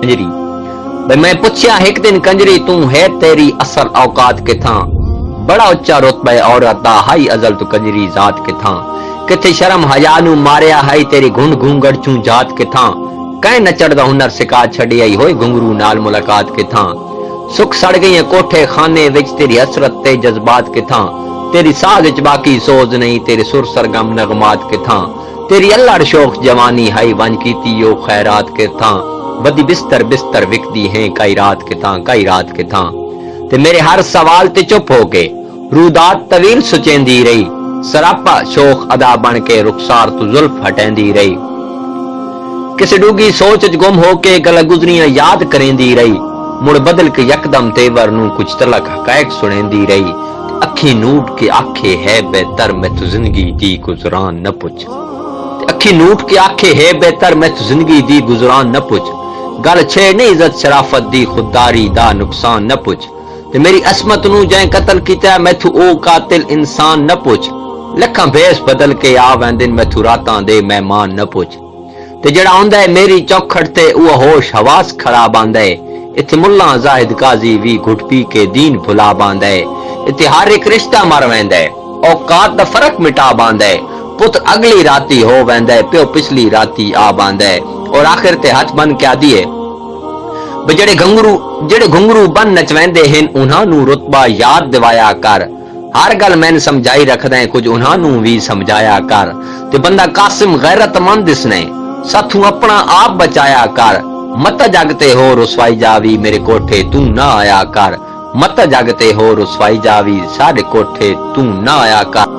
कंजरी भाई मैं पूछया एक दिन कंजरी तू है तेरी असल औकात के था बड़ा उच्चा रुतबा औरत दा हाई अजल तू कंजरी जात के था किथे शर्म हया नू मारिया हाई तेरी घुंड घूंगड़ चू जात के था कहीं नचड़ दा हुनर सिखा छड़ी आई होए घुंगरू नाल मुलाकात के था सुख सड़ गई कोठे खाने विच तेरी हसरत ते जज्बात के था तेरी साज विच बाकी सोज नहीं तेरे सुर सरगम नगमात के था तेरी अल्लाह शौक जवानी हाई वन कीती यो खैरात के था बदी बिस्तर बिस्तर विकदी हैं कई रात के था ते मेरे हर सवाल ते चुप हो के रूदात तवील सुचेंदी रही सरापा शोख अदा बन के रुखसार तू जुल्फ हटेंदी रही किसी डूगी सोच च गुम हो के गल गुजरियां याद करेंदी रही मुड़ बदल के यकदम तेवर नू कुछ तलक हकायक सुनेंदी रही अखी नूट के आखे है बेहतर मैं तू जिंदगी दी गुजरान न पूछ अखी नूट के आखे है बेहतर मैं तू जिंदगी दी गुजरान न पूछ गल छेड़ नहीं इज्जत शराफत दी खुददारी दा नुकसान न पूछ ते मेरी असमत नू जै कतल कीता मैथू ओ कातिल इंसान न पूछ लखां भेस बदल के आ वैंदिन मैथू रातां दे मेहमान न पूछ ते जेड़ा आंदा है मेरी चौखट ते वो होश हवास खराब आंदा है इत्थे मुल्ला जाहिद काजी भी घुट पी के दीन भुला बांदा है इत्थे हर एक रिश्ता मर वैंदा है औकात दा फर्क मिटा बांदा है पुत्र अगली राती हो वैंदा है प्यो पिछली राती आ बांदा है और आखिर ते हाथ बन क्या दिए जेड़े घुंगरू बन नचवेंदे हैं उन्हां नू रुतबा याद दिवाया कर हर गल मैंने समझाई रखदा है कुछ उन्हां नू भी समझाया कर ते बंदा कासिम गैरतमंद दिसने साथू अपना आप बचाया कर मत जागते हो रुसवाई जावी मेरे कोठे तू ना आया कर मत जागते हो रुसवाई जावी सारे कोठे तू ना आया कर।